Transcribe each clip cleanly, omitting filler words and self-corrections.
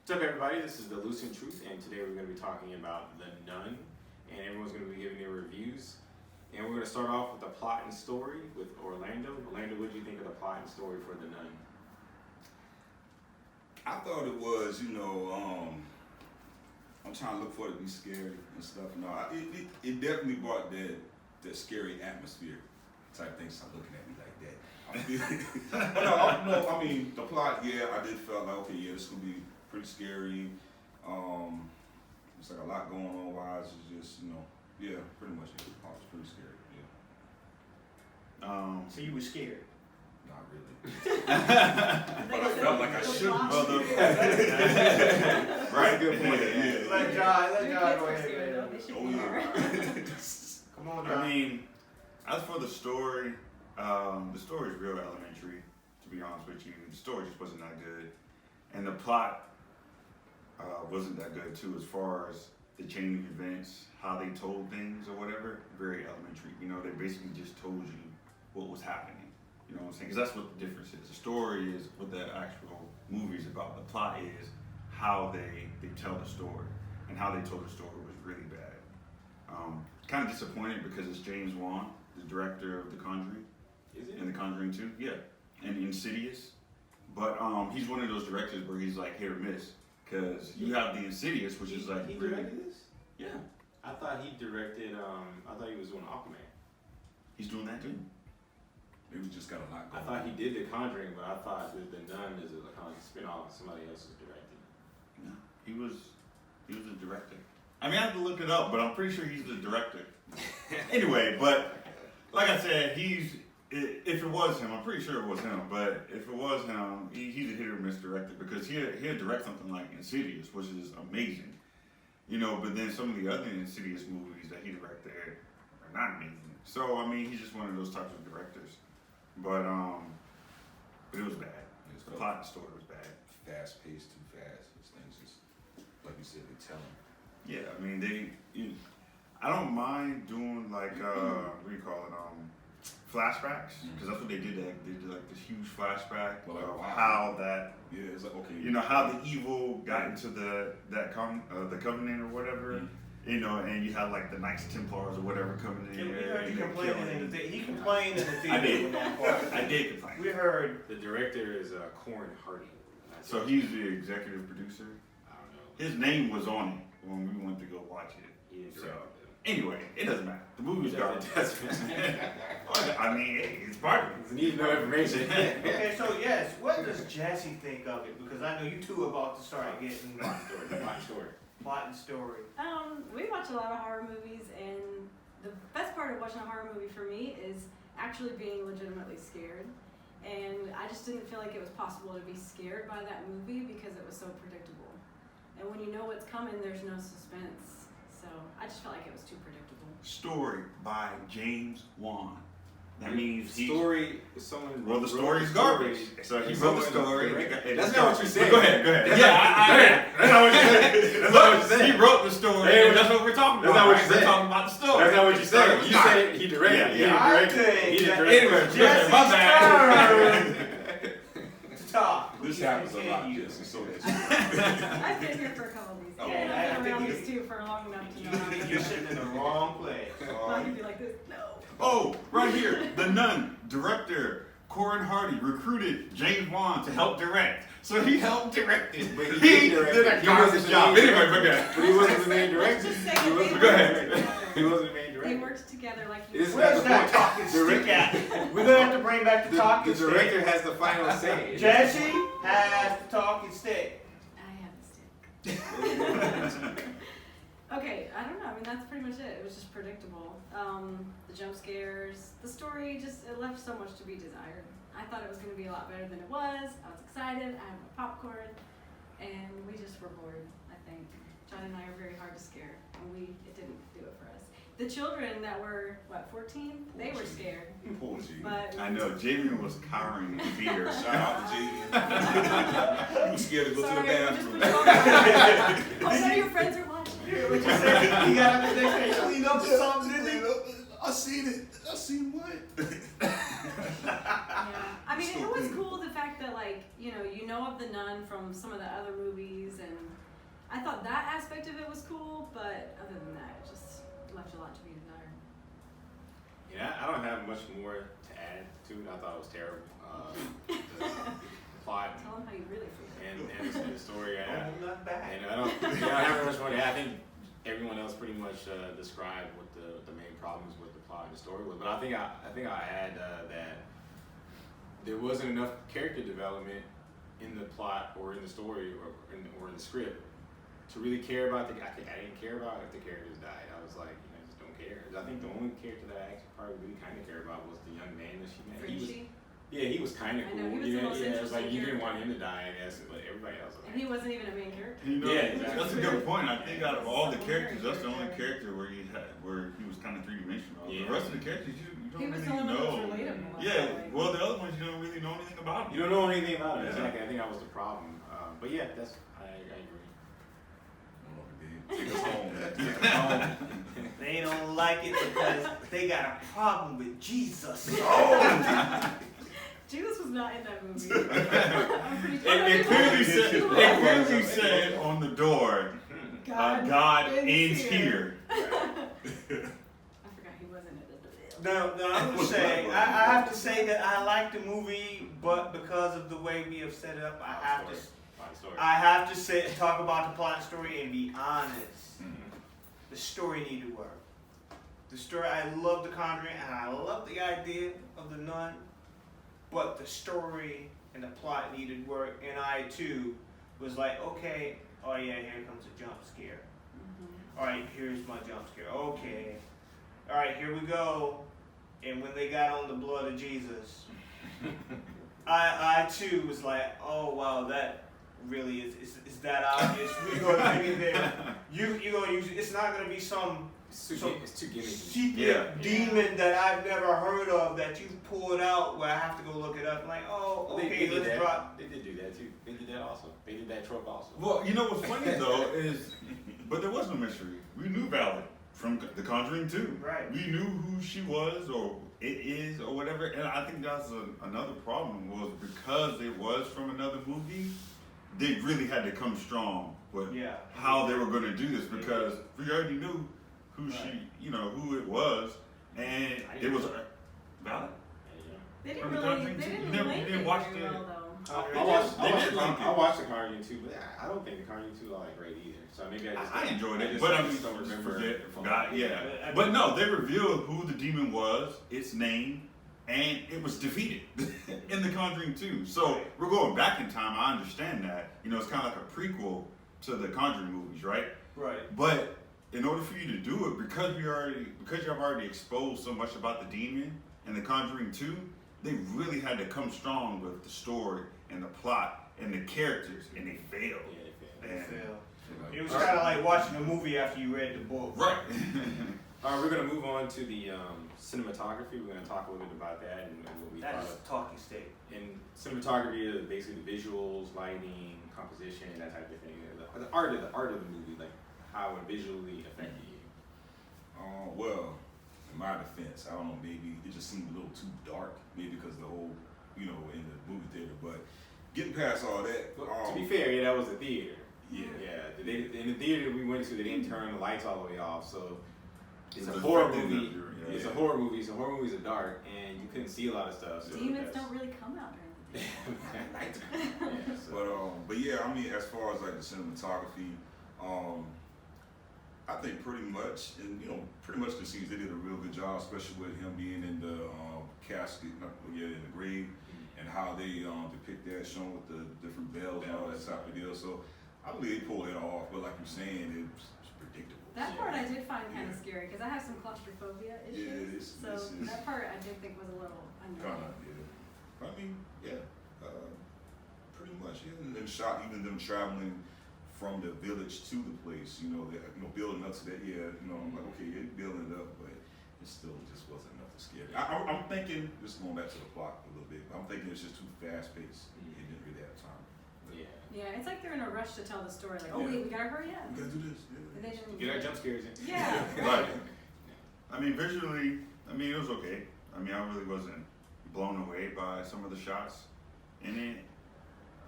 What's up, everybody? This is the Lucent Truth, and today we're going to be talking about The Nun, and everyone's going to be giving their reviews. And we're going to start off with the plot and story with Orlando. Orlando, what did you think of the plot and story for The Nun? I thought it was, I'm trying to look for it to be scary and stuff. No, it definitely brought that scary atmosphere type thing. Stop looking at me like that. But no, I mean, the plot, yeah, I did feel like, okay, yeah, this is going to be pretty scary. It's like a lot going on. Wise is just, yeah, pretty much it. Oh, it's pretty scary. Yeah. So you were scared? Not really. But I felt like I should. Right, good point. Yeah. Let John go ahead. Oh yeah. Come on, John. I mean, as for the story is real elementary, to be honest with you. The story just wasn't that good. And the plot wasn't that good too, as far as the chain of events, how they told things or whatever. Very elementary. They basically just told you what was happening. You know what I'm saying? Because that's what the difference is. The story is what the actual movie is about. The plot is how they tell the story. And how they told the story was really bad. Kind of disappointed because it's James Wan, the director of The Conjuring. Is it? And The Conjuring 2, yeah. And Insidious. But he's one of those directors where he's like hit or miss. Because you have the Insidious, which is like He really... directed this? Yeah. I thought he directed, I thought he was doing Aquaman. He's doing that too. Maybe we just got a lot I going thought on. he did The Conjuring, but I thought that The Nun is a Conjuring spinoff and somebody else is directing. No, he was a director. I mean, I have to look it up, but I'm pretty sure he's the director. Anyway, but like I said, if it was him, I'm pretty sure it was him. But if it was him, he's a hit or miss director because he'll direct something like Insidious, which is amazing. But then some of the other Insidious movies that he directed are not amazing. So I mean, he's just one of those types of directors. But it was bad. The plot and story was bad. Fast paced, too fast. Those things just, like you said, they tell them. Yeah, I mean I don't mind doing like what do you call it? Flashbacks, because that's what they did. They did like this huge flashback of how that Yeah, it's like, okay. how the evil got into the covenant or whatever. Mm-hmm. And you had like the Knights Templars or whatever coming in We there. heard you and complaining in the theater. He complained in the theater. I did. with that part. I did complain. We heard. The director is Corin Hardy. So he's the executive producer. I don't know. His name was on it when we went to go watch it. He didn't So direct anyway, it doesn't matter. The movie was garbage. it. I mean, it's part of it. You need no information. Okay, so yes, what does Jessie think of it? Because I know you two are about to start getting Plot story. plot and story. We watch a lot of horror movies, and the best part of watching a horror movie for me is actually being legitimately scared. And I just didn't feel like it was possible to be scared by that movie because it was so predictable. And when you know what's coming, there's no suspense. So I just felt like it was too predictable. Story by James Wan. That means he. Story is someone. Well, the story's garbage. So he wrote the story. That's not what you said. Go ahead. That's Yeah, not what you said. That's not what you said. He wrote the story. Hey, and that's what we're talking that's about. not what you We're said. talking about the story. That's not what you said. You Nah. said he directed. Yeah, I He think directed. Anyway, Jessie's my bad. to talk. This Please happens a lot, continue. Jesse, so that's I've been here for a couple of these. Oh, Yeah, I I've been think around you- these two for long enough to know how You're sitting in the wrong place. I could be like this. No. Oh, right here. The Nun, director, Corin Hardy, recruited James Wan to help direct. So he helped direct it. But He did direct did it. a He garbage wasn't the job. main Anyway, director. okay. But he wasn't the main director. Just say He that wasn't they Go worked ahead. together. He wasn't the main They director. worked together like you. It's Where's not the that point. talking stick at? We're gonna have to bring back the talking The stick. director has the final say. Jessie has the talking stick. I have a stick. Okay, I don't know. I mean, that's pretty much it. It was just predictable. The jump scares, the story, it left so much to be desired. I thought it was going to be a lot better than it was. I was excited. I had my popcorn, and we just were bored. I think John and I are very hard to scare, and it didn't do it for us. The children that were 14, they were scared. Poor Jamie. But I know, Jamie was cowering in fear. Shout out to Jamie. You was scared to go sorry, to the we just bathroom. put you on blast. Oh, some of your friends are watching. What you said? You got up the next day, clean up or something, didn't you? I seen it. I seen what? Yeah, I mean, Still it was cool. cool the fact that like you know of the Nun from some of the other movies, and I thought that aspect of it was cool. But other than that, it just left a lot to be desired. Yeah, I don't have much more to add to it. I thought it was terrible. The plot Tell them how you really feel. and the story. Oh, not bad. And I don't have much more to add. I think everyone else pretty much described what the main problems with the plot and the story was. But I think I add that there wasn't enough character development in the plot or in the story or in the script to really care about I didn't care about if the characters died. I was like, I just don't care. I think the only character that I actually probably really kind of cared about was the young man that she met. Frenchie. He was kind of I cool. know, he was the most it was like interesting you didn't want character. him to die, I guess, but everybody else was And he wasn't even a main character. You know, Yeah, exactly. that's a good point. I think out of all the Secondary characters, that's the only character. character where he was kind of three-dimensional. Yeah. The rest of the characters, you don't He was the really only one that was know. relatable. I Yeah, felt like. well, the other ones you don't really know anything about. You don't know anything about it. Yeah. Exactly. I think that was the problem. But yeah, I agree. Take us home. Take us home. They don't like it because they got a problem with Jesus. Jesus was not in that movie. I'm pretty sure. It clearly said, It it clearly said on the door, God ends here. I forgot he wasn't in it. No, I'm gonna say I have to say that I like the movie, but because of the way we have set it up, I have to say talk about the plot and story and be honest. The story needed work. The story, I love The Conjuring and I love the idea of the nun, but the story and the plot needed work, and I too was like, okay, oh yeah, here comes a jump scare. Alright, here's my jump scare. Okay. Alright, here we go. And when they got on the blood of Jesus, I too was like, oh wow, that really is that obvious. We're gonna bring it there. You're gonna use it. It's not gonna be some It's too gimmicky. secret Yeah. demon that I've never heard of that you pulled out where I have to go look it up. Like, oh, They okay, did let's that. drop. They did do that too. They did that also. They did that trope also. Well, you know what's funny though is, but there was no mystery. We knew Violet from The Conjuring 2. Right. We knew who she was or it is or whatever, and I think that's another problem was because it was from another movie, they really had to come strong with Yeah. how they were going to do this because we already knew who she, who it was, and it was Violet. They From didn't The really. Conjuring They too? didn't You never- link you didn't it watch very the- well though. I watched The Conjuring 2, but I don't think The Conjuring 2 are like great either. So maybe I enjoyed it, just- but I I just just don't remember. forgot, yeah. But no, they revealed who the demon was, its name, and it was defeated in The Conjuring 2. So we're going back in time. I understand that. It's kind of like a prequel to the Conjuring movies, right? Right. But in order for you to do it, because you have already exposed so much about the demon in The Conjuring 2, they really had to come strong with the story and the plot and the characters, and they failed. Yeah, they failed. And- So, it was kind of like watching a movie after you read the book. Right. All right, we're gonna move on to the cinematography. We're gonna talk a little bit about that and what we That thought is of. talking state. And cinematography is basically the visuals, lighting, composition, that type of thing. The art of the movie, like how it visually affected you. Well, in my defense, I don't know, maybe it just seemed a little too dark, maybe because the whole, in the movie theater. But getting past all that, But to be fair, yeah, that was a theater. yeah. Yeah, in the theater that we went to, they didn't turn the lights all the way off, so it's a It was horror affecting movie. them, yeah. It's a horror movie, so horror movies are dark, and you couldn't see a lot of stuff. So Demons that's- don't really come out during the day. Yeah, so- But yeah, I mean, as far as like the cinematography, I think pretty much, and pretty much the scenes they did a real good job, especially with him being in the casket, in the grave, and how they depict that, showing with the different bells and all that type of deal. So I believe they pulled it off, but like you're saying, it's predictable. That part I did find kind of scary because I have some claustrophobia issues. Yeah, so it's- that part I did think was a little Kinda, underrated. yeah. I mean, yeah, pretty much. Yeah. And then shot even them traveling from the village to the place. Building up to that. Yeah, I'm like, okay, you're building it up, but it still just wasn't enough to scare me. I'm thinking, just going back to the plot a little bit, but I'm thinking it's just too fast paced. It didn't really have time. Yeah. Yeah, it's like they're in a rush to tell the story. Like, oh Yeah. wait, we gotta hurry up. We gotta do this. Yeah. And they didn't. Get our jump scares in. Yeah. Right. I mean, visually, it was okay. I mean, I really wasn't blown away by some of the shots in it.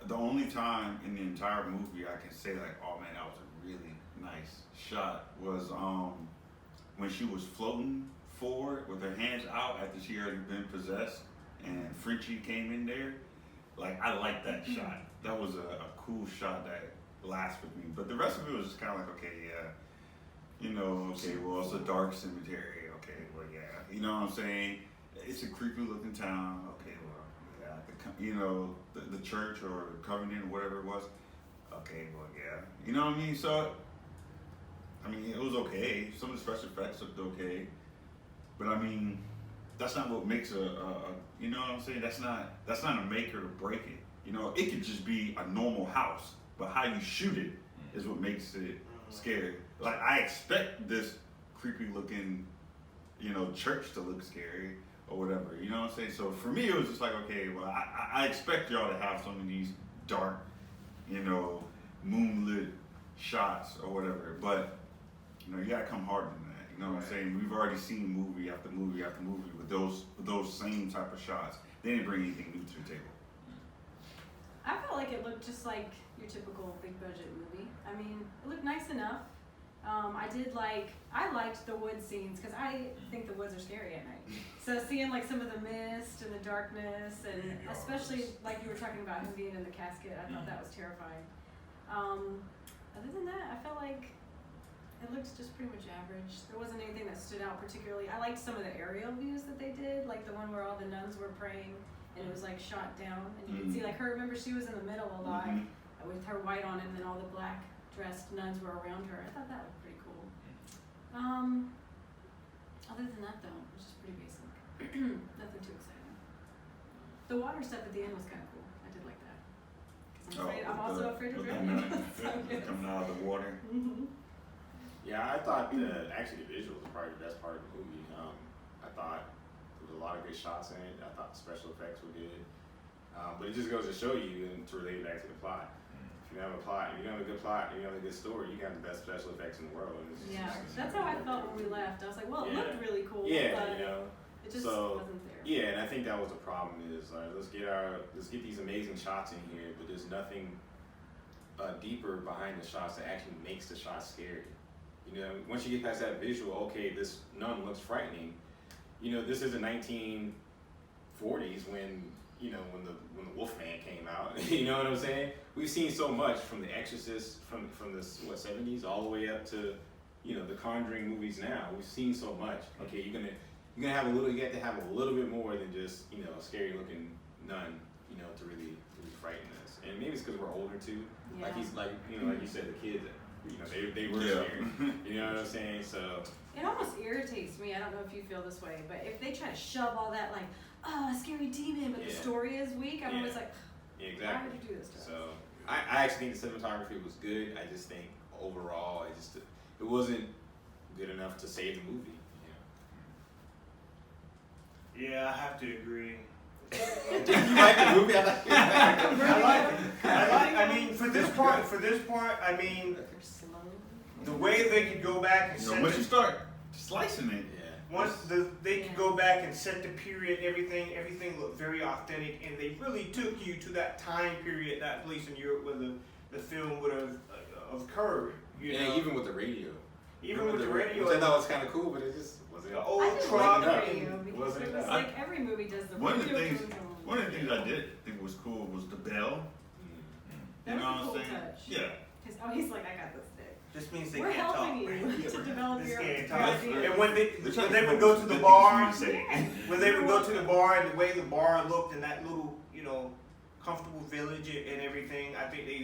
The only time in the entire movie I can say like, oh man, that was a really nice shot was when she was floating forward with her hands out after she already been possessed and Frenchie came in there. Like, I like that shot. That was a cool shot that lasted with me. But the rest of it was just kind of like, okay, yeah, you know, okay, well, it's a dark cemetery. Okay, well, yeah, you know what I'm saying? It's a creepy looking town. Okay, well, yeah, you know, the church or Covenant or whatever it was. Okay, well, yeah, you know what I mean? So, I mean, it was okay. Some of the special effects looked okay, but I mean, that's not what makes a you know what I'm saying? That's not a make or break it. You know, it could just be a normal house, but how you shoot it is what makes it scary. Like, I expect this creepy looking, you know, church to look scary or whatever. You know what I'm saying? So for me, it was just like, okay, well, I expect y'all to have some of these dark, you know, moonlit shots or whatever, but you know, you gotta come harder than that. You know what I'm saying? We've already seen movie after movie after movie with those same type of shots. They didn't bring anything new to the table. I felt like it looked just like your typical big budget movie. I mean, it looked nice enough. I liked the wood scenes because I think the woods are scary at night. So seeing like some of the mist and the darkness, and especially like you were talking about him being in the casket, I thought that was terrifying. Other than that, I felt like it looked just pretty much average. There wasn't anything that stood out particularly. I liked some of the aerial views that they did, like the one where all the nuns were praying and it was like shot down, and you could see like her. Remember, she was in the middle a lot with her white on, and then all the black dressed nuns were around her. I thought that was pretty cool. Other than that, though, it was just pretty basic. Nothing too exciting. The water stuff at the end was kind of cool. I did like that. 'Cause I'm also afraid of drowning. Coming out of the water. Yeah, I thought actually the visuals were probably the best part of the movie. I thought there was a lot of good shots in it. I thought the special effects were good. But it just goes to show you and to relate it back to the plot. If you have a plot, if you have a good plot, and you have a good story, you can have the best special effects in the world. Yeah, that's how I felt when we left. I was like, well, it looked really cool, yeah, but you know, it just so, wasn't there. Yeah, and I think that was the problem is let's get these amazing shots in here, but there's nothing deeper behind the shots that actually makes the shots scary. You know, once you get past that visual, okay, this nun looks frightening. You know, this is the 1940s when the Wolfman came out. You know what I'm saying? We've seen so much from The Exorcist, from the 70s all the way up to, you know, the Conjuring movies now. We've seen so much. Okay, you have to have a little bit more than just, you know, a scary looking nun, you know, to really frighten us. And maybe it's because we're older too. Yeah. Like you said, the kids, you know, they were scared. You know what I'm saying? So it almost irritates me. I don't know if you feel this way, but if they try to shove all that like, oh, a scary demon, but the story is weak, I'm always like, exactly. Why would you do this to us? So I actually think the cinematography was good. I just think overall, it wasn't good enough to save the movie. Yeah, I have to agree. Did you like the movie? I mean, for this part, I mean, the way they could go back and once you start slicing it, they could go back and set the period, everything looked very authentic, and they really took you to that time period, that place in Europe where the film would have occurred. You know? Even with the radio. Even with the radio. Which I thought was kind of cool, but it just wasn't. The old I didn't truck. like the radio because it was like every movie does the one of the radio. things I did think was cool was the bell. That You know was a what cool I'm saying? touch. Yeah. He's like, I got this thing. Just means they We're can't talk. helping you to develop your Can't talk. ideas. And when they would go to the bar, when they would go to the bar, and the way the bar looked, and that little, you know, comfortable village and everything, I think they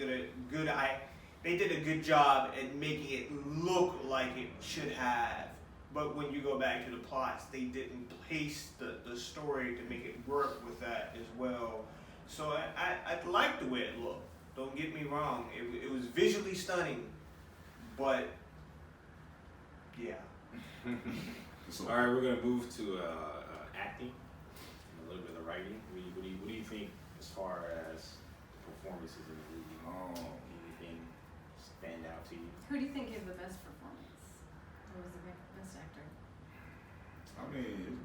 did a good job at making it look like it should have. But when you go back to the plots, they didn't pace the story to make it work with that as well. So I liked the way it looked. Don't get me wrong. It was visually stunning, but yeah. All right, we're gonna move to acting, and a little bit of writing. What do you think as far as performances in the movie? Anything stand out to you? Who do you think gave the best performance? Who was the best actor? I mean,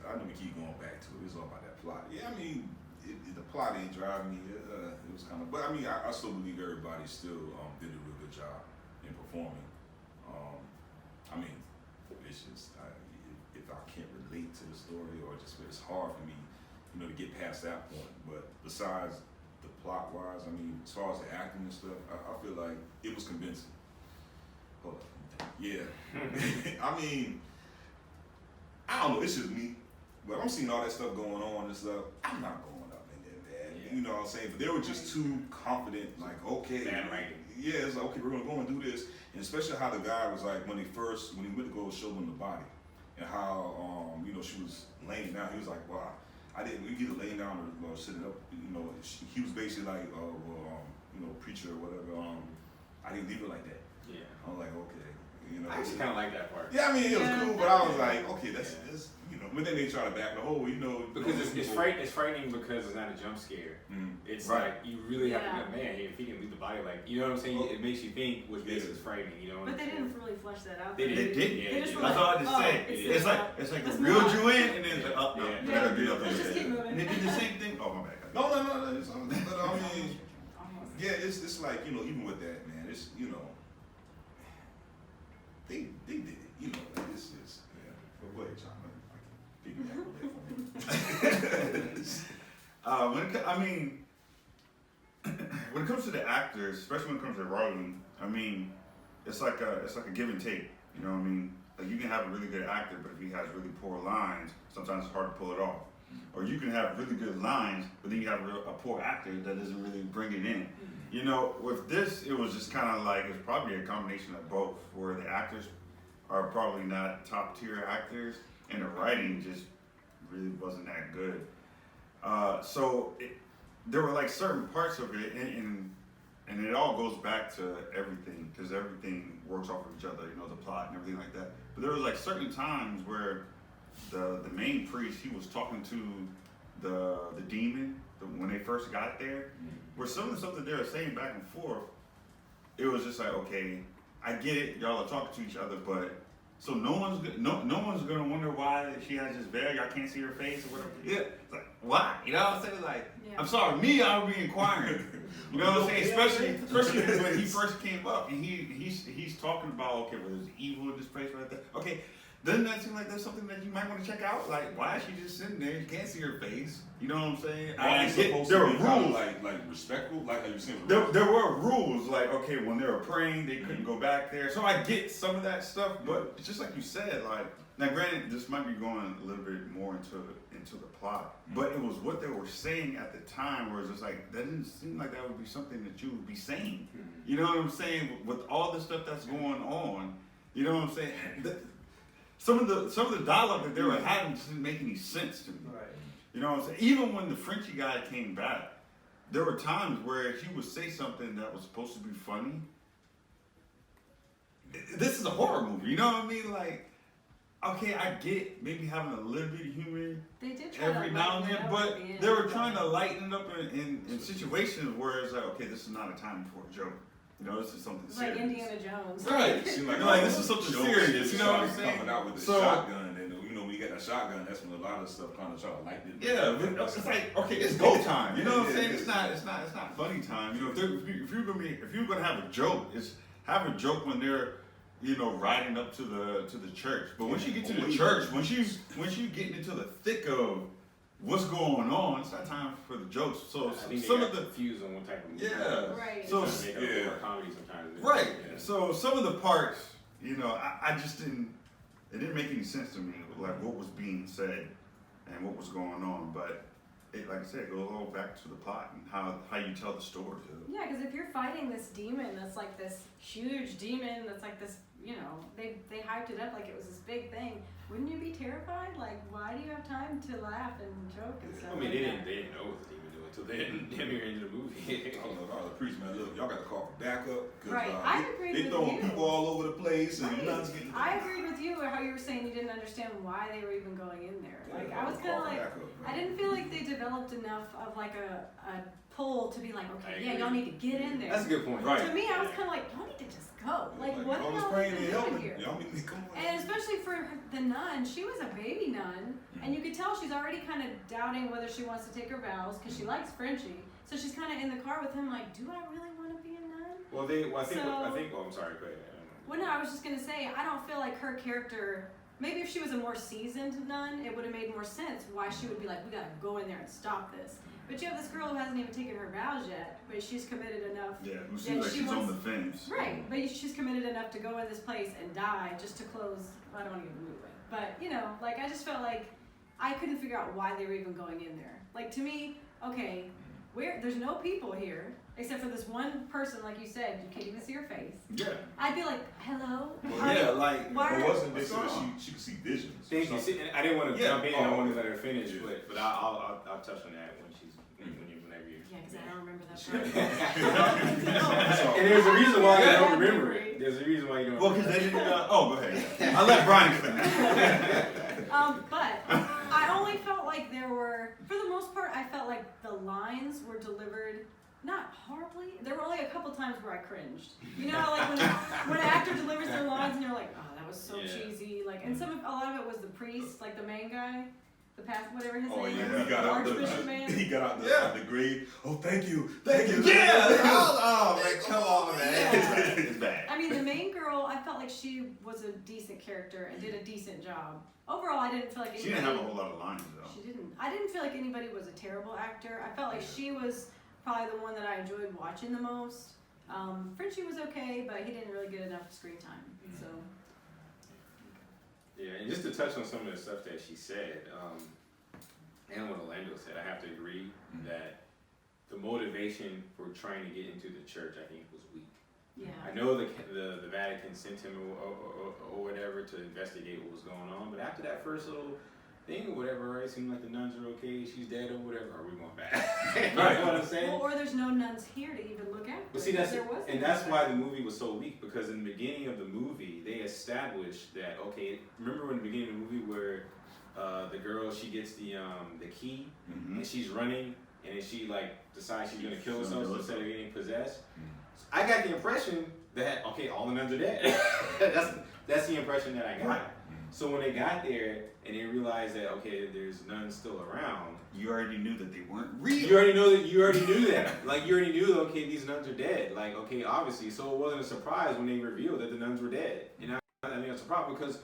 I know we keep going back to it. It's all about that plot. Yeah, I mean, the plot ain't driving me. It was kind of, but I mean, I still believe everybody still did a real good job in performing. I mean, it's just if I can't relate to the story or just it's hard for me, to get past that point. But besides the plot wise, I mean, as far as the acting and stuff, I feel like it was convincing. Hold on. Yeah. I mean, I don't know, it's just me. But I'm seeing all that stuff going on and stuff. I'm not going up in there, man. Yeah. You know what I'm saying? But they were just too confident, like, okay. Bad writing. Yeah, it's like, okay, we're gonna go and do this. And especially how the guy was like, when he went to go show them the body, and how, she was laying down, he was like, wow, we either laying down or sitting up, he was basically like, preacher or whatever, I didn't leave it like that. Yeah. I was like, okay. I actually kind of like that part. Yeah, I mean, it was cool, but I was like, okay, that's but then they try to back the whole, Because it's frightening because it's not a jump scare. Mm. It's Right. like, you really have to go, man, if he can leave the body, like, you know what I'm saying? It makes you think, which makes it frightening, you know what But I'm they saying? didn't really flesh that out. They didn't. They just were That's like, all I just say. It's like let's they reeled move you on. in, and then it's like, oh, no, Yeah. we gotta do Let's just keep moving. And they did the same thing. Oh, my bad. No, it's but I mean, Almost. yeah, it's like, even with that, man, it's, they did it, like this is, yeah. But go ahead, John, I can piggyback on that. When it comes to the actors, especially when it comes to writing, I mean, it's like a give and take. You know what I mean? Like, you can have a really good actor, but if he has really poor lines, sometimes it's hard to pull it off. Or you can have really good lines, but then you have a poor actor that doesn't really bring it in. With this, it was just kind of like, it's probably a combination of both, where the actors are probably not top tier actors, and the writing just really wasn't that good. There were like certain parts of it, and it all goes back to everything, because everything works off of each other, the plot and everything like that. But there was like certain times where the main priest, he was talking to the demon when they first got there, where some of the stuff that they were saying back and forth, it was just like, okay, I get it, y'all are talking to each other, but so no one's gonna wonder why she has this veil, y'all can't see her face or whatever. Yeah, it's like, why? You know what I'm saying? Like, I'm sorry, I would be inquiring. You know what I'm saying? Especially when he first came up and he's talking about, okay, well, there's evil in this place right there. Okay, doesn't that seem like that's something that you might want to check out? Like, why is she just sitting there? You can't see her face. You know what I'm saying? There were rules, like respectful, like how you saying. There were rules, like, okay, when they were praying, they couldn't go back there. So I get some of that stuff, but it's just like you said, like, now granted, this might be going a little bit more into the plot, but it was what they were saying at the time, where it's just like, that didn't seem like that would be something that you would be saying. You know what I'm saying? With all the stuff that's going on, you know what I'm saying? Some of the dialogue that they were having just didn't make any sense to me. Right. You know what I'm saying? Even when the Frenchy guy came back, there were times where he would say something that was supposed to be funny. This is a horror movie, you know what I mean? Like, okay, I get maybe having a little bit of humor every now and then, but they were trying to lighten it up in situations where it's like, okay, this is not a time for a joke. This is something serious. Like Indiana Jones. Right. Like this is something serious. You know what I'm saying? Coming out with the shotgun, and when you get that shotgun, that's when a lot of stuff kind of try to lighten it. Yeah, but it's like, okay, it's go time. You know what I'm saying? It's not funny time. If you're gonna have a joke, have a joke when they're riding up to the church. But once you get to the church, once you get into the thick of what's going on, it's not time for the jokes. So I think some they of the confused on what type of movie. Yeah. Right. So comedy sometimes. right. Yeah. So some of the parts, I just didn't. It didn't make any sense to me, like what was being said and what was going on. But like I said, it goes all back to the plot and how you tell the story. Yeah, because if you're fighting this demon that's like this huge demon that's like this, they hyped it up like it was this big thing. Wouldn't you be terrified? Like, why do you have time to laugh and joke and stuff? I mean, like they didn't know what the demon doing until they didn't into the movie. I don't know, all the priests, man, look, y'all got to call for backup. Right, I agreed They with throwing you. people all over the place, and Right. nothing's getting done. I agreed with you how you were saying you didn't understand why they were even going in there. Like, I was kind of like, I didn't feel like they developed enough of like a pull to be like, okay, yeah, y'all need to get in there. That's a good point. Right. To me, I was kind of like, y'all need to just go. Like, what are all this y'all praying even and doing helping. here? Y'all need to come on. And especially for the nun, she was a baby nun, and you could tell she's already kind of doubting whether she wants to take her vows because she likes Frenchie. So she's kind of in the car with him, like, do I really want to be a nun? Well, I think. Oh, I'm sorry. Go ahead. Well, no, I was just gonna say, I don't feel like her character. Maybe if she was a more seasoned nun, it would have made more sense why she would be like, we gotta go in there and stop this. But you have this girl who hasn't even taken her vows yet, but she's committed enough. Yeah, who that seems like she she's on wants- the fence. Right, but she's committed enough to go in this place and die just to close. I don't want to give the movie away, but you know, like I just felt like I couldn't figure out why they were even going in there. Like to me, okay, there's no people here except for this one person, like you said, you can't even see her face. Yeah. I'd be like, hello. Well, yeah, like, why it are- wasn't this what's that going on? she could see visions. Thank you. See, and I didn't want to Yeah. jump in. I Oh. wanted to let her finish, Yeah. but I'll touch on that whenever you. Yeah, because I don't remember that part. And there's a reason why you Yeah. don't remember it. There's a reason why you don't. Well, because they didn't. Go ahead. I let Brian finish. But I only felt like there were, for the most part, I felt like the lines were delivered not horribly. There were only a couple times where I cringed. You know, how, like when an actor delivers their lines and you're like, oh, that was so Yeah. cheesy. Like, and a lot of it was the priest, like the main guy, the past, whatever his Oh name yeah, is, he got the out Archbishop man. he got out Yeah. the grave. Oh, thank you. Yeah. Oh man, come on, man. Yeah. It's bad. I mean, the main girl, I felt like she was a decent character and did a decent job. Overall, I didn't feel like She anybody. didn't have a whole lot of lines though. She didn't. I didn't feel like anybody was a terrible actor. I felt like she was probably the one that I enjoyed watching the most. Frenchie was okay, but he didn't really get enough screen time. So. Yeah, and just to touch on some of the stuff that she said, and what Orlando said, I have to agree that the motivation for trying to get into the church, I think, was weak. Yeah. I know the Vatican sent him or whatever to investigate what was going on, but after that first little thing or whatever, it seemed like the nuns are okay, she's dead or whatever. Are we going back? You know what I'm saying? Well, or there's no nuns here to even look at. But see, that's that's why the movie was so weak, because in the beginning of the movie they established that, okay, remember in the beginning of the movie where the girl, she gets the key and she's running and then she like decides she's gonna kill herself instead of getting possessed. I got the impression that, okay, all the nuns are dead. that's the impression that I got. Right. So when they got there and they realized that, okay, there's nuns still around, You already knew that they weren't real. you already knew that. Like, you already knew, okay, these nuns are dead. Like, okay, obviously. So it wasn't a surprise when they revealed that the nuns were dead. And I think that's a problem, because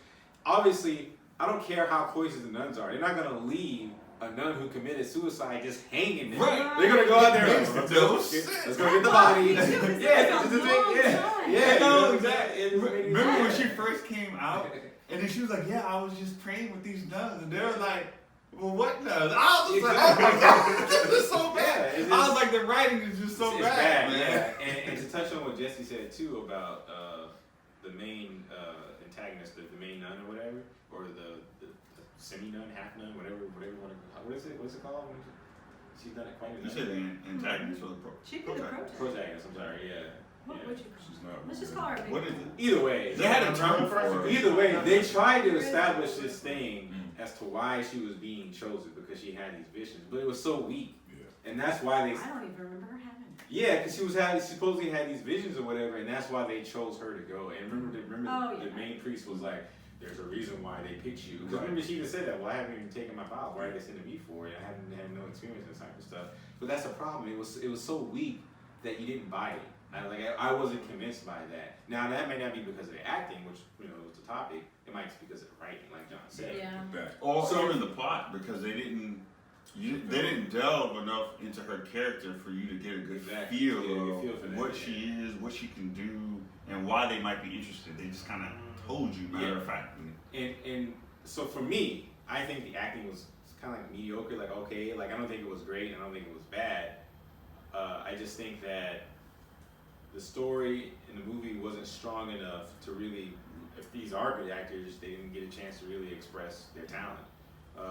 obviously, I don't care how poisonous the nuns are. They're not going to leave a nun who committed suicide just hanging there. Right. They're going to go out there Makes and no let's sense. go get the body. It's Yeah, a long time. yeah, No, exactly. It just made me Remember when sad. she first came out, and then she was like, "Yeah, I was just praying with these nuns," and they were like, "Well, what nuns?" I was just like, "Oh my god, this is so bad." Yeah, it's I was just- like, "The writing is just so It's bad, man." yeah. And to touch on what Jessie said too about the main antagonist, the main nun or whatever, or the semi-nun, half-nun, whatever you want to, what is it? What's it called? She's not quite a You nun. said the antagonist or the She could have protested. Protagonist, I'm sorry, yeah. What Yeah. would you call She's her? not Let's just real. call her a baby. What is it? Either way, They had a term for it. Either way, they tried to establish this thing as to why she was being chosen, because she had these visions, but it was so weak, Yeah. and that's why they. I don't even remember her having it. Yeah, because she supposedly had these visions or whatever, and that's why they chose her to go. And remember Oh, the yeah. main priest was like, "There's a reason why they picked you." Because Right. remember, she even said that, "Well, I haven't even taken my vows. Why are they sending me for it? I haven't had no experience in this type of stuff." But that's the problem. It was so weak that you didn't buy it. I wasn't convinced by that. Now that may not be because of the acting, which was the topic. It might be because of the writing, like John said. Yeah. Back. Or So- even the plot, because they didn't delve enough into her character for you to get a good Exactly. feel Yeah, good of feel for that, what yeah. she is, what she can do, and why they might be interested. They just kind of told you, matter of fact. And so for me, I think the acting was kind of like mediocre. Like, okay, like I don't think it was great, and I don't think it was bad. I just think that the story in the movie wasn't strong enough to really, if these are good actors, they didn't get a chance to really express their talent,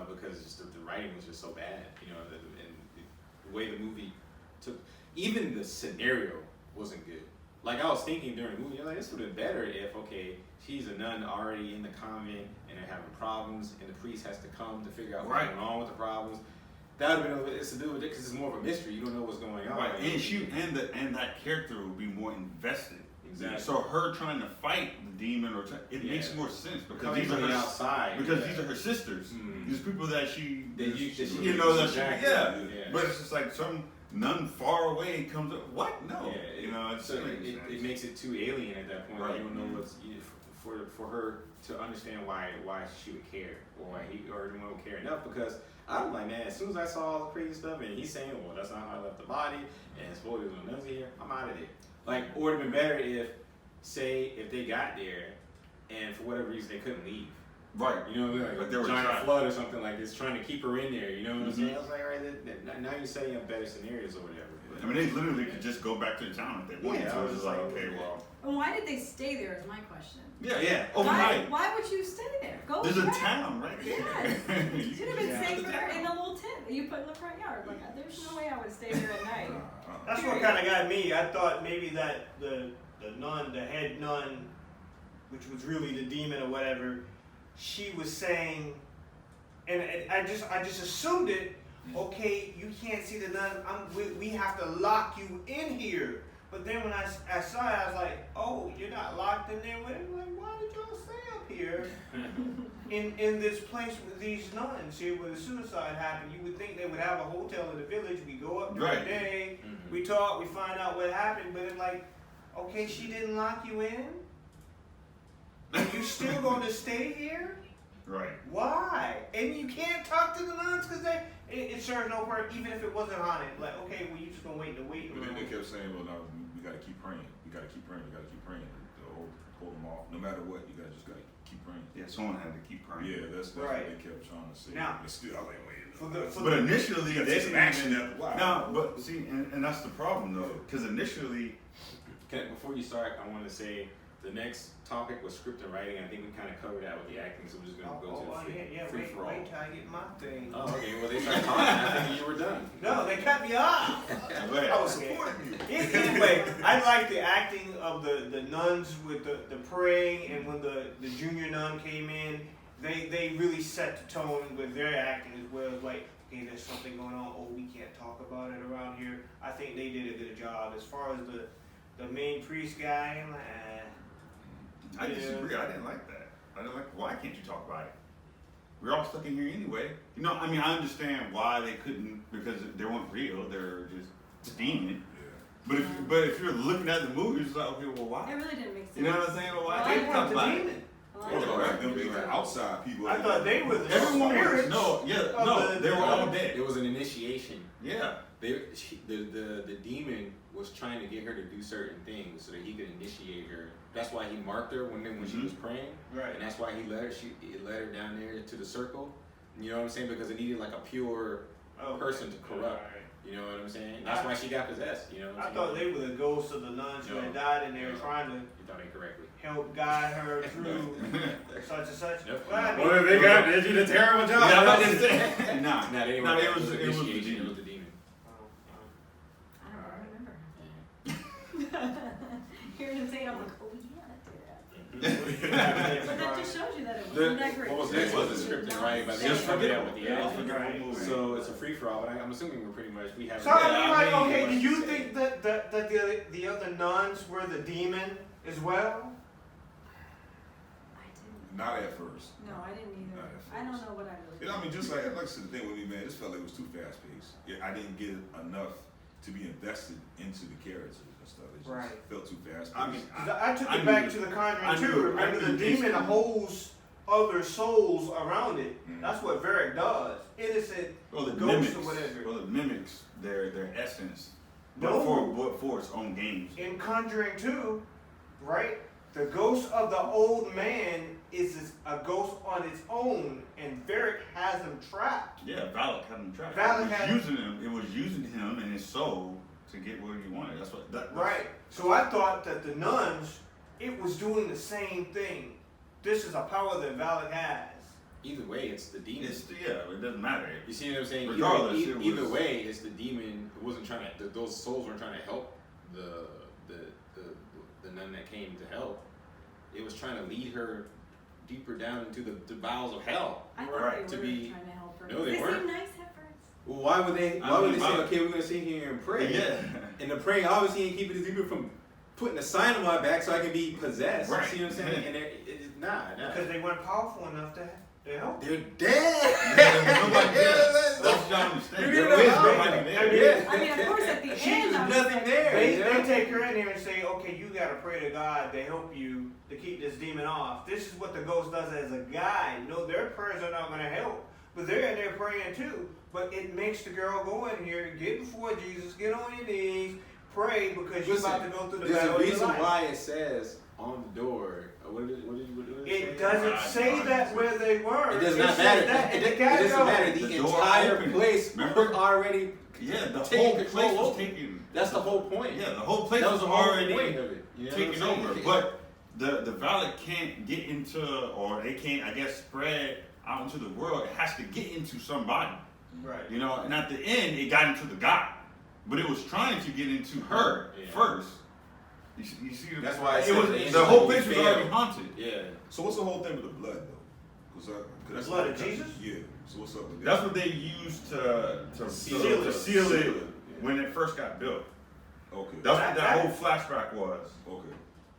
because just the writing was just so bad, and the way the movie took, even the scenario wasn't good. Like, I was thinking during the movie, like, this would have been better if, okay, she's a nun already in the convent and they're having problems, and the priest has to come to figure out what's Right. going on with the problems. that would have been it's to do with it because it's more of a mystery. You don't know what's going on. Right, and that character would be more invested. Exactly. So her trying to fight the demon it makes more sense because these are her outside. Because these are her sisters. These people that she yeah. But it's just like some nun far away comes up. What? No. Yeah, it makes it too alien at that point. Right. You don't know what's for her to understand why she would care or why he or anyone would care enough because. I'm like, man, as soon as I saw all the crazy stuff and he's saying, well, that's not how I left the body and spoilers on nuns here, I'm out of there. Like, it would have been better if they got there and for whatever reason they couldn't leave. Right. You know, like there a was giant flood or something like this, trying to keep her in there. You know what I'm saying? I was like, all right, now you're setting up better scenarios or whatever. I mean, they literally could just go back to the town if they wanted to. I was just like, okay, well. And why did they stay there is my question. Yeah. Overnight. Why would you stay there? Go There's back. a town right there. Yes. You should have been safer in a little tent that you put in the front yard. Like, there's no way I would stay there at night. That's what kind of got me. I thought maybe that the nun, the head nun, which was really the demon or whatever, she was saying, and I just assumed it. Okay, you can't see the nun. We have to lock you in here. But then when I saw it, I was like, oh, you're not locked in there. Like, why did y'all stay up here in this place with these nuns here where the suicide happened? You would think they would have a hotel in the village. We go up during the day, we talk, we find out what happened. But it's like, okay, she didn't lock you in? And you still going to stay here? Right. Why? And you can't talk to the nuns because it serves no purpose, even if it wasn't haunted. Like, okay, well, you just gonna wait. But then they kept saying, well, no, we gotta keep praying. We gotta keep praying. We gotta keep praying to hold them off. No matter what, you gotta keep praying. Yeah, someone had to keep praying. Yeah, that's right. what they kept trying to say. Now, but still, I was like, wait. For but initially, they some action after a while. No, but see, and that's the problem though, because initially, Before you start, I want to say the next topic was script and writing. I think we kind of covered that with the acting, so we're just gonna go to the free for all. Wait till I get my thing. Oh, okay. Well, they started talking. I think you were done. No, they cut me off. I was supporting you. Anyway, I like the acting of the nuns with the praying, and when the junior nun came in, they really set the tone with their acting as well. Like, hey, there's something going on. Oh, we can't talk about it around here. I think they did a good job. As far as the main priest guy, I'm like, I disagree. I didn't like that. I didn't like. Why can't you talk about it? We're all stuck in here anyway. You know, I mean, I understand why they couldn't because they weren't real. They're just demon. Yeah. But if you're looking at the movie, it's like, okay, well, why? It really didn't make sense. You know what I'm saying? Well, why they can't you talk weren't the about it? demon. They were outside people. I thought they were the Everyone was spirits. they were all dead. It was an initiation. Yeah. The demon was trying to get her to do certain things so that he could initiate her. That's why he marked her when she was praying. Right. And that's why he led her down there to the circle. You know what I'm saying? Because it needed like a pure person to corrupt. Right. You know what I'm saying? That's why she got possessed. You know what I'm saying? I thought they were the ghosts of the nuns who had died, and they were trying to You thought incorrectly. help guide her through such and such. Nope. Well, I mean, Well, they did a terrible job. Yeah, I didn't say. Nah, It was the initiation. It was the demon. I don't remember. Hearing him say it, I'm like, oh yeah, that did Yeah. that. But that just shows you that it wasn't that great. What was next was the script and writing, but they just covered that with the acting. Right. So it's a free for all, but I'm assuming we're pretty much we have. So I mean, like, okay, do you think that the other nuns were the demon as well? I didn't. Not at first. No, I didn't either. Not at first. I don't know what I really. You know, I mean, just like I said, the thing with me, man, this felt like it was too fast paced. Yeah, I didn't get enough to be invested into the characters and stuff. It just felt too fast paced. I mean, I took it back to the Conjuring too. Remember, the demon holds other souls around it. That's what Varric does. Innocent ghosts or whatever. Well, it mimics their essence, but No. for its own games. In Conjuring 2, right? The ghost of the old man is a ghost on its own, and Varric has him trapped. Yeah, Valak had him trapped. It was using him and his soul to get what he wanted. That's what. Right. So I thought that the nuns, it was doing the same thing. This is a power that Valak has. Either way, it's the demon. It doesn't matter. You see what I'm saying? Regardless, either way, it's the demon who wasn't trying to. Those souls weren't trying to help the nun that came to help. It was trying to lead her deeper down into the bowels of hell. I thought they were trying to help her. No, they weren't. seemed nice at first. Well, why would they say, okay, we're gonna sit here and pray? Yeah. And the praying obviously ain't keeping the demon from putting a sign on my back so I can be possessed. Right. You see what I'm saying? And nah. Because they weren't powerful enough to help. They're dead. Nobody cares. That's y'all understand. There is nobody there. I mean, of course, at the end, There's I was nothing like, there. They take her in there and say, okay, you gotta pray to God to help you to keep this demon off. This is what the ghost does as a guide. No, their prayers are not gonna help. But they're in there praying too. But it makes the girl go in here, get before Jesus, get on your knees, pray because you're about to go through the There's battle a of your reason life. why it says on the door. What did It doesn't say that where they were. It does not says matter. that, and It they gotta doesn't go. matter. The The door entire opened. place Remember? was already. Yeah, the Taking whole control place was over. taken. That's the whole point. Yeah, the whole place That was was the whole already point of it. You know what taken I'm saying? over. But the valet can't get into, or they can't, I guess, spread out into the world. It has to get into somebody. Right. You know, and at the end, it got into the guy. But it was trying to get into her first. You see, That's why it was, the whole place was already haunted. Yeah. So what's the whole thing with the blood though? Cause that's Blood of Jesus? Yeah. So what's up with that? That's what they used to seal it when it first got built. Okay. That's what that whole flashback was. Okay.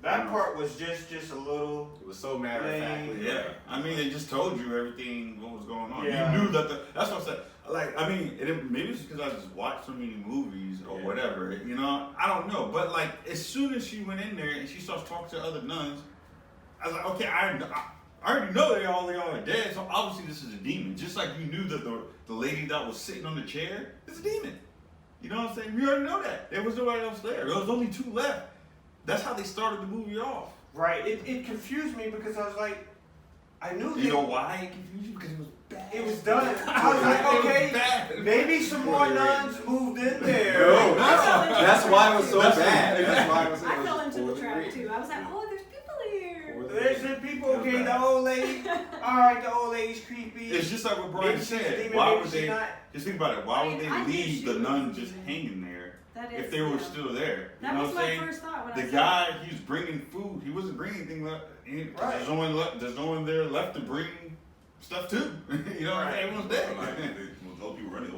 That part was just a little. It was so matter of fact. Yeah, I mean, they just told you everything what was going on. Yeah. You knew that. That's what I said. Like, I mean, maybe it's because I just watched so many movies or whatever. You know, I don't know. But like, as soon as she went in there and she starts talking to other nuns, I was like, okay, I already know they all are dead. So obviously this is a demon. Just like you knew that the lady that was sitting on the chair is a demon. You know what I'm saying? We already know that. There was nobody else there. There was only 2 left. That's how they started the movie off. Right. It confused me because I was like, I knew You know why it confused you? Because it was bad. it was done. I was like, okay, maybe some more nuns moved in there. No, that's why it was so bad. That's why it was so I fell into the poorly trap written. too. I was like, oh, there's people here. There's the people, okay, the old lady. Alright, the old lady's creepy. It's just like what Brian Maybe she's a said. demon, Why maybe would she's they? not. Just think about it. Why would I they knew leave she the was nun a just demon. hanging there That if is, they were yeah. still there? That You know was what I'm my saying? first thought when I The saw guy, he was bringing food. He wasn't bringing anything left. Right. There's no one left. There's no one there left to bring stuff to. You know what I'm saying? Everyone's dead. Like, those people running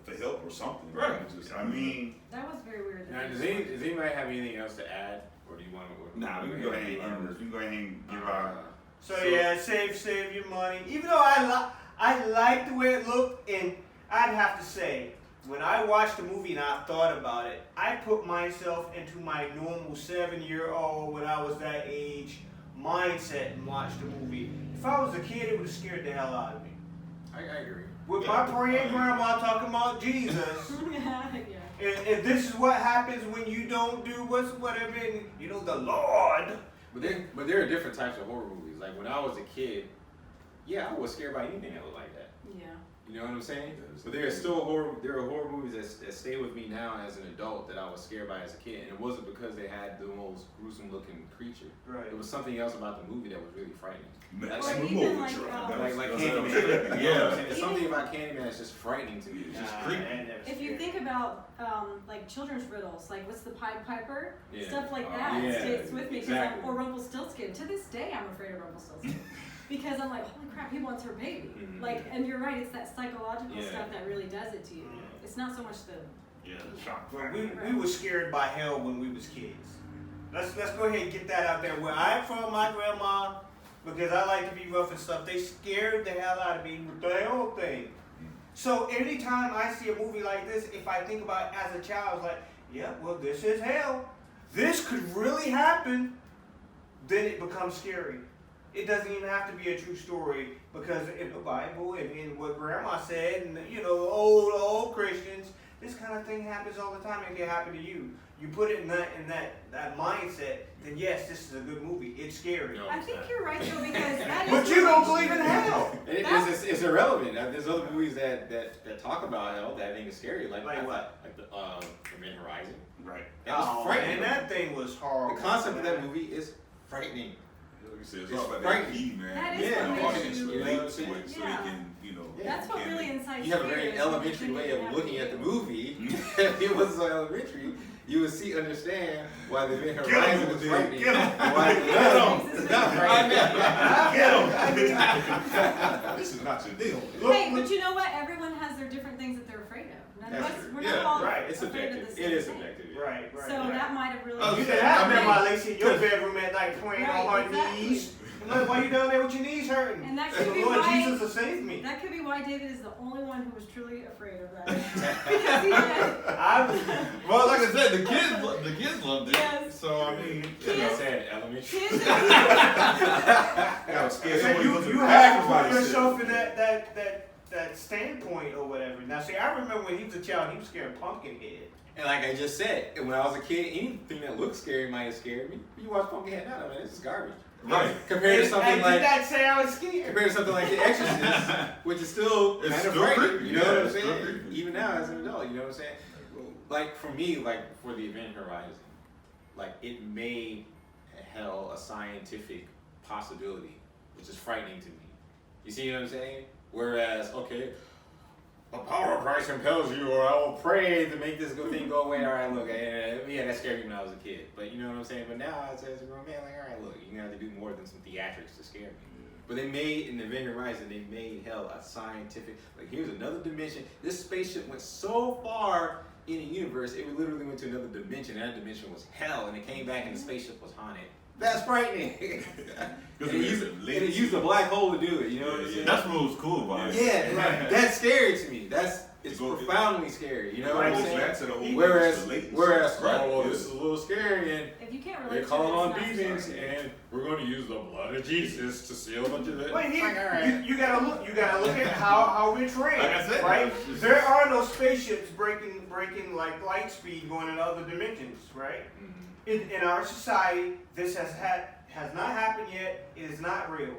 for help or something. Right. It's just, I mean, That was very weird. Now, does anybody have anything else to add, or do you want to? nah, we can go ahead and end this. We can go ahead and give our. So yeah, save your money. Even though I like the way it looked, and I'd have to say, when I watched the movie and I thought about it, I put myself into my normal 7-year-old when I was that age mindset and watched the movie. If I was a kid, it would have scared the hell out of me. I agree. With my praying grandma talking about Jesus, yeah. and this is what happens when you don't do whatever, and, you know, the Lord. But there are different types of horror movies. Like when I was a kid, yeah, I was scared by anything that looked like that. Yeah. You know what I'm saying? But there are horror movies that stay with me now as an adult that I was scared by as a kid, and it wasn't because they had the most gruesome looking creature. Right. It was something else about the movie that was really frightening. maximum even overture. Like That's- Candyman. that's- You know what I'm saying? There's something about Candyman that's just frightening to me. It's just Nah, creepy. that never If you scared think me. about like children's riddles, like what's the Pied Piper, Yeah. stuff like that Yeah, stays with me. exactly. Or Rumpelstiltskin. To this day, I'm afraid of Rumpelstiltskin because I'm like, holy crap, he wants her baby. Mhm. Like, and you're right, it's that psychological Yeah. stuff that really does it to you. Mhm. It's not so much the Yeah, the shock Well, factor. we were scared by hell when we was kids. Let's go ahead and get that out there. Where I'm from, my grandma, because I like to be rough and stuff, they scared the hell out of me with the hell thing. So anytime I see a movie like this, if I think about it as a child, I was like, yeah, well, this is hell. This could really happen. Then it becomes scary. It doesn't even have to be a true story because in the Bible and what Grandma said, and you know, old Christians, this kind of thing happens all the time. It can happen to you. You put it in that mindset, then yes, this is a good movie. It's scary. No, I it's think not. you're right though because that is. But you don't believe in hell. It's irrelevant. There's other movies that talk about hell that I think is scary. Like what? Like the Event Horizon. Right. That was frightening. Man, that thing was horrible. The concept of that movie is frightening. Like you said, it's It's all about that frightening. key, man. That is Yeah, what the makes audience you- relate you know what I'm to it so saying? they can, you know. That's what can- really incites You have a fear very is when elementary you're way thinking of that looking at the movie. movie. If it was so elementary, you would understand why the Event Get Horizon him, was dude. frightening. Get him. And why the Get him. it's not frightening. Get him. This is not your deal. Hey, but you know what? Everyone has their different things that We're not all right. It's afraid of subjective. the same It is thing. subjective. Yeah. Right. So that might have really. You can have Grandma Lacey in your bedroom at night praying on her Exactly. knees. Like, why you down there with your knees hurting? And that Say, could be Lord why. Jesus will save me. That could be why David is the only one who was truly afraid of that. Because he had. Well, like I said, the kids loved it. Yes. So I mean, Like I said, elementary. Kids. Gotta scare somebody You with the have to put everybody yourself said. in that standpoint or whatever. Now, see, I remember when he was a child, he was scared of Pumpkinhead. And like I just said, when I was a kid, anything that looked scary might have scared me. You watch Pumpkinhead now, man, this is garbage. right. Compared to something and like did that say I was scared? compared to something like The Exorcist, which is still It's kind of still frightening. creepy, You know yeah, what I'm it's still saying? creepy. Even now as an adult, you know what I'm saying? Like for me, like for the Event Horizon, like it made hell a scientific possibility, which is frightening to me. You see what I'm saying? Whereas, okay, the power of Christ compels you, or I will pray to make this good thing go away. All right, look, yeah, that scared me when I was a kid. But you know what I'm saying? But now, as a grown man, like, all right, look, you're gonna have to do more than some theatrics to scare me. But they made, in the Event Horizon, they made hell a scientific, like here's another dimension. This spaceship went so far in the universe, it literally went to another dimension. And that dimension was hell, and it came back and the spaceship was haunted. That's frightening. and it used a black hole to do it, you know what I'm saying? That's what was cool about it. Yeah, Right. that's scary to me. It's Go- profoundly scary, you know what Right, I'm Goes saying? back to the old Whereas, the latency. Right, oh, yeah. this is a little scary, and If you can't relate they're to calling it, on it's not demons, scary. and we're going to use the blood of Jesus to seal a bunch of it. Wait, It's like, all right. you gotta look at how we're trained, Like I said, right? it's just- There are no spaceships breaking like light speed going in other dimensions, right? Mhm. In our society, this has not happened yet. It is not real.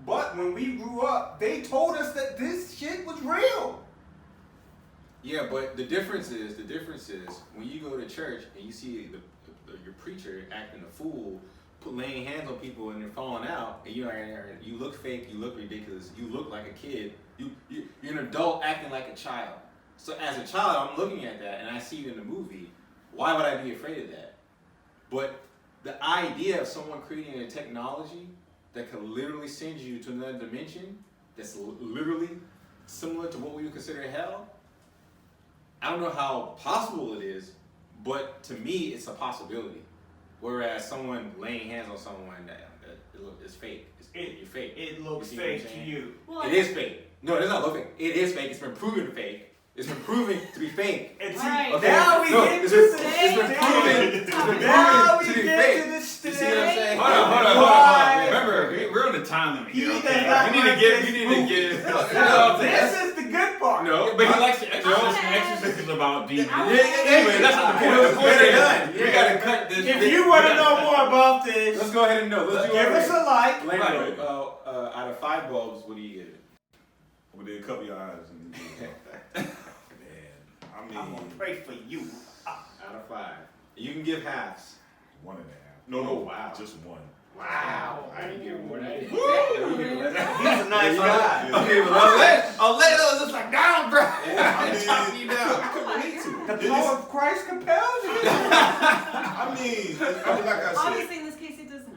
But when we grew up, they told us that this shit was real. Yeah, but the difference is when you go to church and you see your preacher acting a fool, laying hands on people and they're falling out, and you look fake, you look ridiculous, you look like a kid, you're an adult acting like a child. So as a child, I'm looking at that and I see it in the movie. Why would I be afraid of that? But the idea of someone creating a technology that could literally send you to another dimension that's literally similar to what we would consider hell, I don't know how possible it is, but to me, it's a possibility. Whereas someone laying hands on someone that is fake. You're fake. It looks You see what I'm fake to saying? you. Well, It is fake. No, it does not look fake. It is fake. It's been proven fake. It's been proven to be fake. And see, Right. Okay. now we No, get it's to been- the it's been stage. proven Now we to be get fake. to the stage. You see what I'm saying? Hold on. Why? Remember, we're on the time limit here. He Okay? does not We need to like get. this We need movie. to get. No, this is the good part. No, But he likes the I Exorcist. wanna The Exorcist is about demons. I wanna Anyway, that's not the point. The point Better is, done. we Yeah. gotta cut this. If you want to know more about Let's this, go ahead and know. Let's do give it. us a like. Lando, out of 5 bulbs, what do you give it? Well, then cover your eyes. Man, I I'm mean, gonna pray for you. Out of 5. You can give halves. 1.5. No, Oh, wow. just one. Wow. I didn't give it more than that. Woo! You give it less than He's a nice You guy. give it less than I'll let it just like down, bro. I mean, Chop you down. I couldn't relate to it. The power of Christ compels you. I mean, like I said, Obviously, in this case, it does not.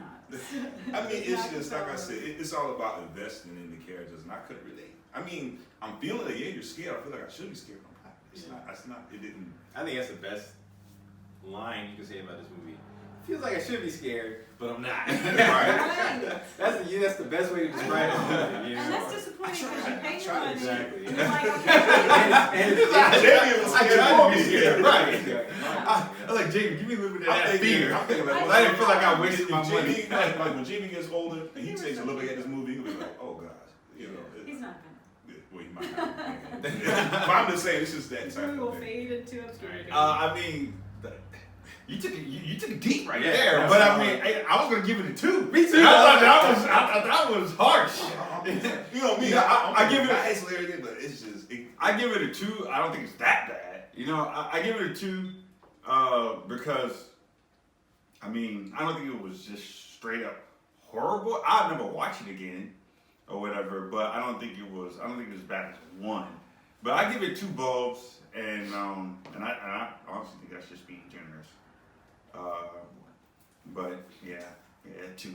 I mean, it's not just like I compelling. said, it's all about investing in the characters, and I couldn't relate. I mean, I'm feeling it. Yeah, you're scared. I feel like I should be scared. I'm not. It's not. It's not. It didn't. I think that's the best line you can say about this movie. Feels like I should be scared, but I'm not. Right. That's the best way to describe it. You know? And that's disappointing because you pay your money. Exactly. You're like, okay. And it's I tried to be scared, right? Exactly. I was like, Jamie, give me a little bit of I'm that thinking, fear. I'm thinking like, I well, I didn't feel like I wasted my if money. Jamie, like when Jamie gets older and he takes a look at this movie, he'll be like, oh gosh, you know. He's not gonna. Well, he might not. But I'm just saying, it's just that This type movie will of thing. fade into obscurity. I mean, you took it deep right Yeah, there. that's But I hard. mean, I was gonna give it a 2. Me too. I thought that was harsh. You know me, Yeah, I give it. nice and everything, but it's just. I give it a 2. I don't think it's that bad. You know, I give it a 2 because, I mean, I don't think it was just straight up horrible. I'd never watch it again or whatever, but I don't think it was as bad as 1. But I give it 2 bulbs, and I honestly think that's just being generous. But yeah, 2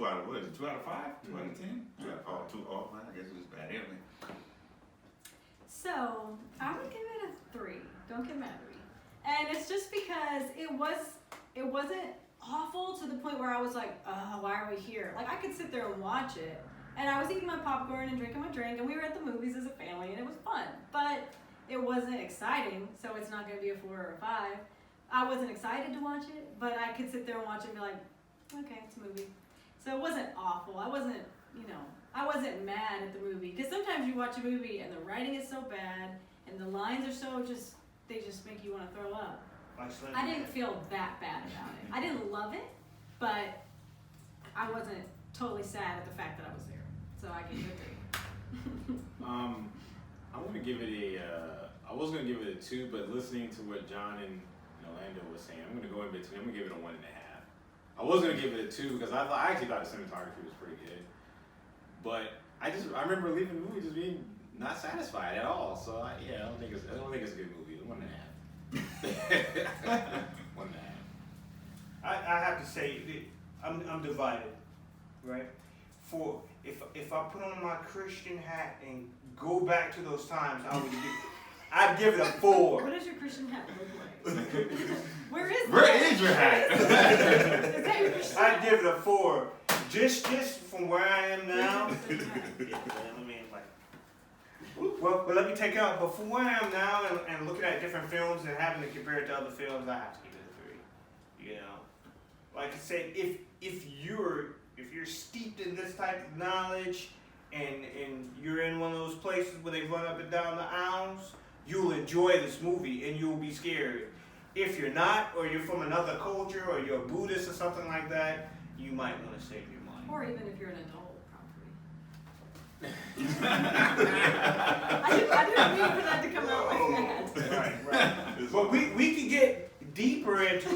out of what is it? 2 out of 5? 2 out of 10? 2 out of 5. I guess it was bad anyway. So, I would give it a 3. Don't get mad at me. And it's just because it wasn't awful to the point where I was like, why are we here? Like, I could sit there and watch it. And I was eating my popcorn and drinking my drink, and we were at the movies as a family, and it was fun. But it wasn't exciting, so it's not going to be a 4 or a 5. I wasn't excited to watch it, but I could sit there and watch it and be like, okay, it's a movie. So it wasn't awful. I wasn't mad at the movie. Because sometimes you watch a movie and the writing is so bad, and the lines are so they just make you want to throw up. I didn't feel that bad about it. I didn't love it, but I wasn't totally sad at the fact that I was there. So I gave it a 3. I'm gonna give it I was gonna give it a 2, but listening to what John and Orlando was saying, I'm gonna go in between. I'm gonna give it a 1.5. I was gonna give it a 2 because I actually thought the cinematography was pretty good, but I remember leaving the movie just being not satisfied at all. So I don't think it's a good movie. 1.5. 1.5. I have to say, I'm divided, right? For if I put on my Christian hat and go back to those times, I'd give it a 4. What does your Christian hat look like? Where is your hat? Is that your Christian hat? I'd give it a 4. Just from where I am now. Well, let me take it out. But from where I am now and looking at different films and having to compare it to other films, I have to give it a 3. Like I said, if you're steeped in this type of knowledge and you're in one of those places where they run up and down the aisles, you'll enjoy this movie and you'll be scared. If you're not, or you're from another culture, or you're a Buddhist or something like that, you might want to save your money. Or even if you're an adult, probably. I didn't mean for that to come out like that. Right. But we can get deeper into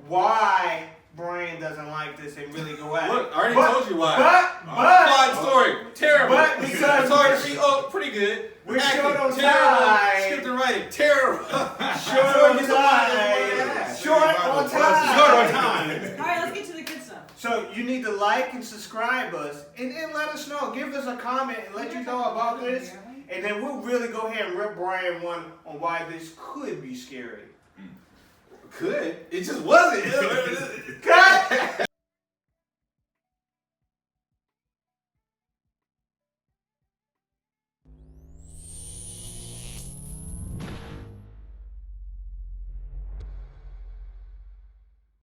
why Brian doesn't like this and really go at it. Look, I already told you why. But story, terrible. But because cinematography, pretty good. We're short on terrible. time. Script and writing, terrible. Short on time. Short on time. All right, let's get to the good stuff. So you need to like and subscribe us, and then let us know. Give us a comment and let you know about this, and then we'll really go ahead and rip Brian one on why this could be scary. Could. It just wasn't. Cut!